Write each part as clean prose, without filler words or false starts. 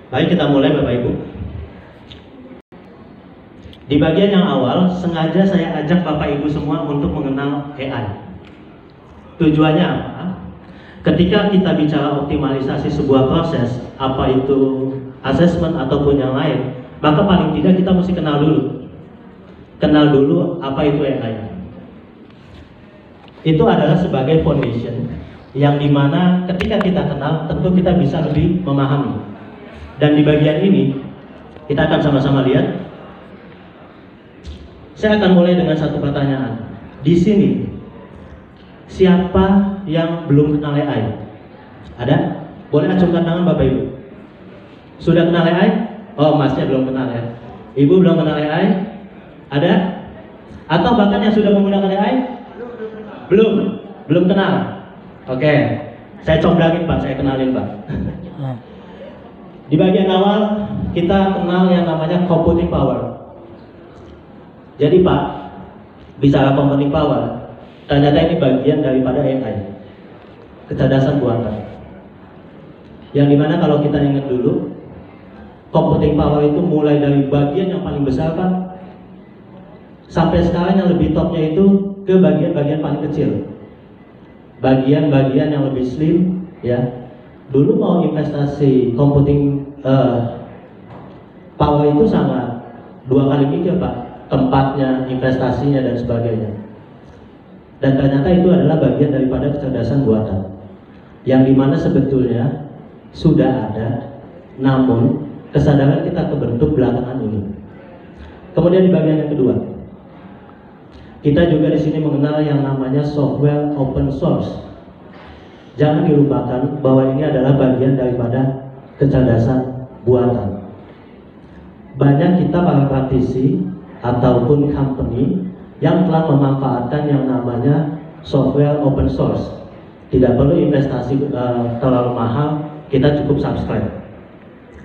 Baik, kita mulai Bapak Ibu. Di bagian yang awal, sengaja saya ajak Bapak Ibu semua untuk mengenal AI. Tujuannya apa? Ketika kita bicara optimalisasi sebuah proses, apa itu assessment ataupun yang lain, maka paling tidak kita mesti kenal dulu. Kenal dulu apa itu AI. Itu adalah sebagai foundation yang dimana ketika kita kenal, tentu kita bisa lebih memahami. Dan di bagian ini, kita akan sama-sama lihat. Saya akan mulai dengan satu pertanyaan. Di sini, siapa yang belum kenal AI? Ada? Boleh acungkan tangan Bapak Ibu. Sudah kenal AI? Oh, Masnya belum kenal ya. Ibu belum kenal AI? Ada? Atau bahkan yang sudah menggunakan AI? Belum kenal. Oke, saya comblangin Pak, saya kenalin Pak. Di bagian awal kita kenal yang namanya computing power. Jadi Pak, bicara computing power, ternyata ini bagian daripada AI, kecerdasan buatan. Yang dimana kalau kita ingat dulu, computing power itu mulai dari bagian yang paling besar Pak, sampai sekarang yang lebih topnya itu ke bagian-bagian paling kecil, bagian-bagian yang lebih slim ya. Dulu mau investasi computing power itu sangat dua kali mikir Pak, tempatnya, investasinya dan sebagainya. Dan ternyata itu adalah bagian daripada kecerdasan buatan, yang dimana sebetulnya sudah ada, namun kesadaran kita kebentuk belakangan ini. Kemudian di bagian yang kedua, kita juga di sini mengenal yang namanya software open source. Jangan dilupakan bahwa ini adalah bagian daripada kecerdasan buatan. Banyak kita para praktisi ataupun company yang telah memanfaatkan yang namanya software open source. Tidak perlu investasi terlalu mahal, kita cukup subscribe.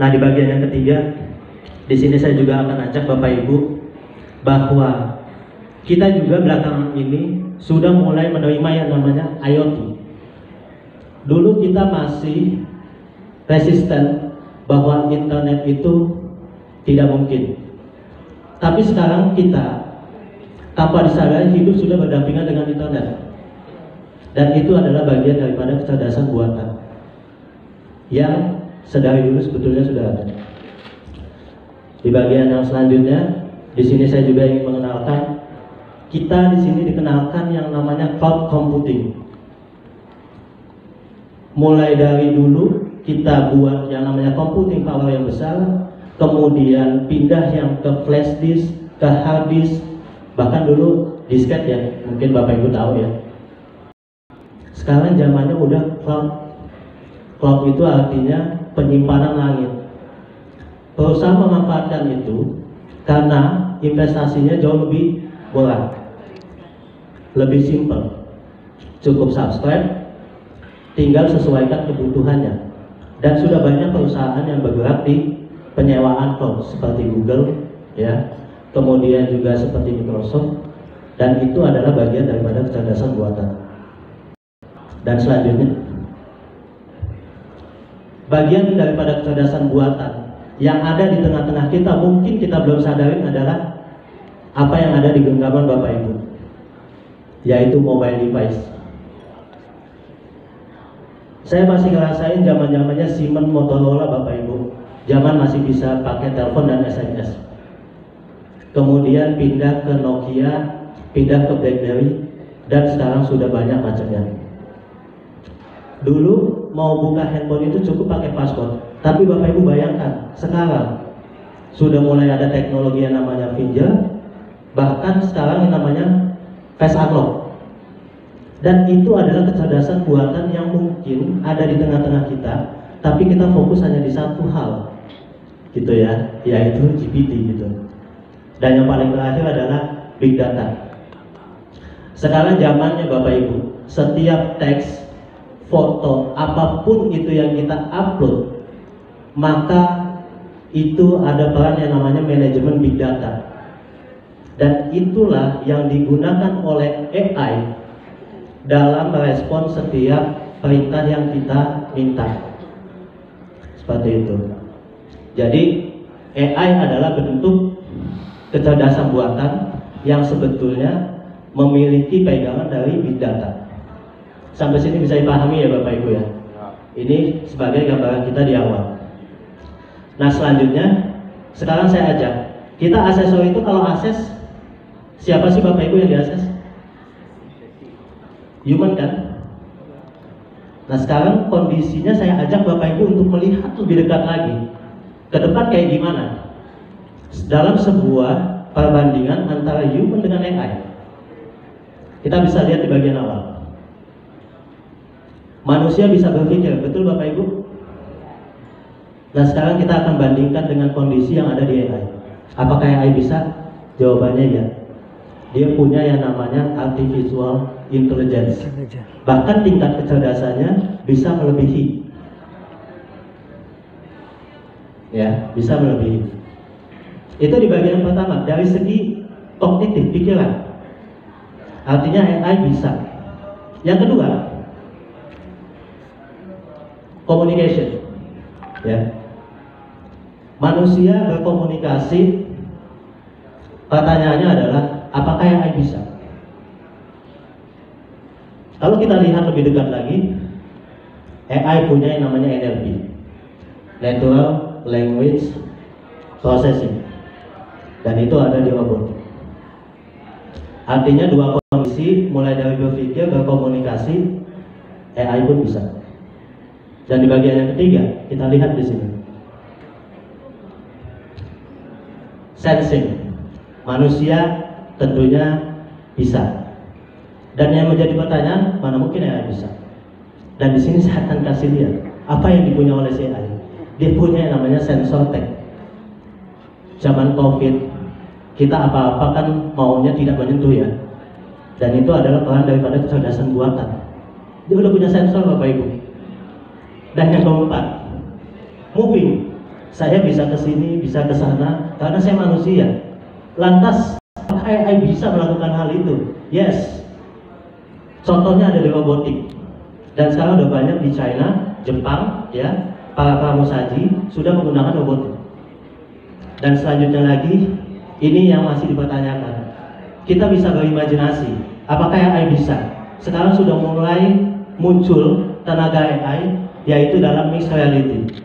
Nah, di bagian yang ketiga, di sini saya juga akan ajak Bapak Ibu bahwa kita juga belakangan ini sudah mulai menerima yang namanya IoT. Dulu kita masih resisten bahwa internet itu tidak mungkin. Tapi sekarang kita tanpa disadari hidup sudah berdampingan dengan internet. Dan itu adalah bagian daripada kecerdasan buatan yang sedari dulu sebetulnya sudah ada. Di bagian yang selanjutnya, di sini saya juga ingin mengenalkan, kita di sini dikenalkan yang namanya cloud computing. Mulai dari dulu kita buat yang namanya computing power yang besar, kemudian pindah yang ke flash disk, ke hard disk, bahkan dulu disket ya, mungkin Bapak Ibu tahu ya. Sekarang zamannya udah cloud. Cloud itu artinya penyimpanan langit. Perusahaan memanfaatkan itu karena investasinya jauh lebih murah, lebih simpel, cukup subscribe, tinggal sesuaikan kebutuhannya. Dan sudah banyak perusahaan yang bergerak di penyewaan cloud seperti Google ya, kemudian juga seperti Microsoft, dan itu adalah bagian daripada kecerdasan buatan. Dan selanjutnya, bagian daripada kecerdasan buatan yang ada di tengah-tengah kita, mungkin kita belum sadarin adalah apa yang ada di genggaman Bapak Ibu, yaitu mobile device. Saya masih ngerasain zaman-zamannya Siemens, Motorola Bapak Ibu. Zaman masih bisa pakai telepon dan SMS. Kemudian pindah ke Nokia, pindah ke BlackBerry, dan sekarang sudah banyak macamnya. Dulu mau buka handphone itu cukup pakai password, tapi Bapak Ibu bayangkan sekarang sudah mulai ada teknologi yang namanya finger, bahkan sekarang yang namanya face unlock. Dan itu adalah kecerdasan buatan yang mungkin ada di tengah-tengah kita, tapi kita fokus hanya di satu hal, gitu ya, yaitu GPT gitu. Dan yang paling terakhir adalah big data. Sekarang zamannya Bapak Ibu, setiap teks, foto, apapun itu yang kita upload, maka itu ada peran yang namanya manajemen big data. Dan itulah yang digunakan oleh AI dalam merespon setiap perintah yang kita minta. Seperti itu. Jadi AI adalah bentuk kecerdasan buatan yang sebetulnya memiliki pegangan dari big data. Sampai sini bisa dipahami ya Bapak Ibu ya. Ini sebagai gambaran kita di awal. Nah selanjutnya, sekarang saya ajak kita asesor itu kalau akses, siapa sih Bapak Ibu yang diakses? Human kan? Nah sekarang kondisinya saya ajak Bapak Ibu untuk melihat lebih dekat lagi ke depan kayak gimana dalam sebuah perbandingan antara human dengan AI. Kita bisa lihat di bagian awal. Manusia bisa berpikir, betul Bapak Ibu? Nah sekarang kita akan bandingkan dengan kondisi yang ada di AI. Apakah AI bisa? Jawabannya ya. Dia punya yang namanya artificial intelligence. Bahkan tingkat kecerdasannya bisa melebihi. Ya, bisa melebihi. Itu di bagian pertama, dari segi kognitif pikiran. Artinya AI bisa. Yang kedua, communication. Ya. Manusia berkomunikasi, pertanyaannya adalah apakah AI bisa? Kalau kita lihat lebih dekat lagi, AI punya yang namanya NLP, Natural Language Processing, dan itu ada di robot. Artinya dua kondisi, mulai dari berpikir, berkomunikasi, AI pun bisa. Dan di bagian yang ketiga, kita lihat di sini, sensing. Manusia tentunya bisa. Dan yang menjadi pertanyaan, mana mungkin AI bisa? Dan di sini saya akan kasih lihat apa yang dipunya oleh si AI. Dia punya yang namanya sensor tech. Zaman COVID, kita apa-apa kan maunya tidak menyentuh ya. Dan itu adalah peran daripada kecerdasan buatan. Dia udah punya sensor Bapak Ibu. Dan yang keempat, moving. Saya bisa ke sini, bisa ke sana, karena saya manusia. Lantas, apakah AI bisa melakukan hal itu? Yes. Contohnya ada di robotik. Dan sekarang udah banyak di China, Jepang, ya, para pramusaji sudah menggunakan robotik. Dan selanjutnya lagi, ini yang masih dipertanyakan. Kita bisa berimajinasi, apakah AI bisa? Sekarang sudah mulai muncul tenaga AI, yaitu dalam mixed reality.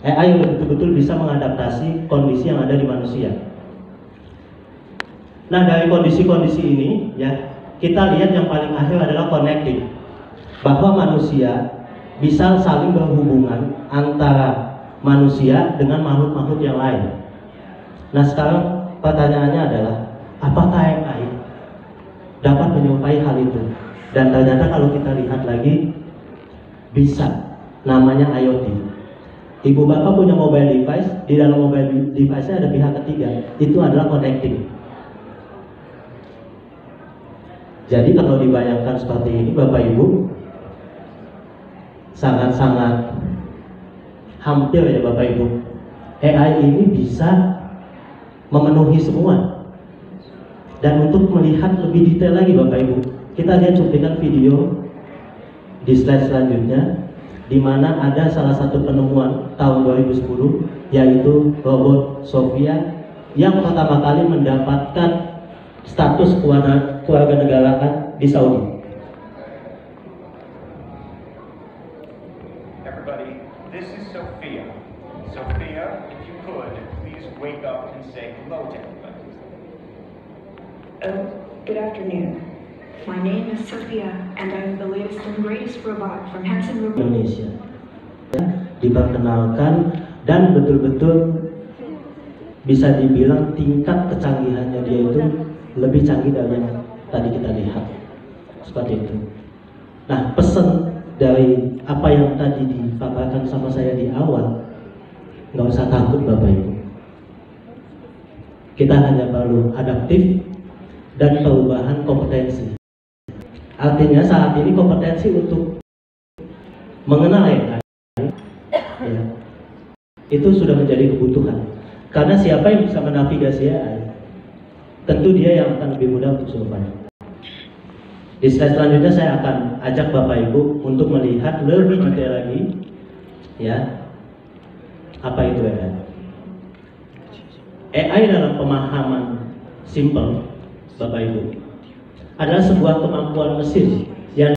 AI yang betul-betul bisa mengadaptasi kondisi yang ada di manusia. Nah dari kondisi-kondisi ini, ya kita lihat yang paling akhir adalah connecting, bahwa manusia bisa saling berhubungan antara manusia dengan makhluk-makhluk yang lain. Nah sekarang pertanyaannya adalah, apakah AI dapat menyerupai hal itu? Dan ternyata kalau kita lihat lagi, bisa. Namanya IoT. Ibu bapak punya mobile device, di dalam mobile device-nya ada pihak ketiga, itu adalah connecting. Jadi kalau dibayangkan seperti ini Bapak Ibu, sangat-sangat hampir ya Bapak Ibu, AI ini bisa memenuhi semua. Dan untuk melihat lebih detail lagi Bapak Ibu, kita lihat cuplikan video di slide selanjutnya, di mana ada salah satu penemuan tahun 2010, yaitu robot Sophia yang pertama kali mendapatkan status kewarganegaraan di Saudi. Everybody, this is Sophia. Sophia, if you could, please wake up and say hello to everybody. Good afternoon. My name is Sophia, and I'm the latest and greatest robot from Hanson Robotics. Indonesia diperkenalkan dan betul-betul bisa dibilang tingkat kecanggihannya dia itu lebih canggih dari yang tadi kita lihat, seperti itu. Nah pesan dari apa yang tadi dipaparkan sama saya di awal, nggak usah takut Bapak Ibu, kita hanya perlu adaptif dan perubahan kompetensi. Artinya saat ini kompetensi untuk mengenal AI ya, itu sudah menjadi kebutuhan. Karena siapa yang bisa menavigasi AI, tentu dia yang akan lebih mudah untuk survive. Di slide selanjutnya saya akan ajak Bapak Ibu untuk melihat lebih detail lagi, ya, Apa itu AI? AI dalam pemahaman simple, Bapak Ibu, adalah sebuah kemampuan mesin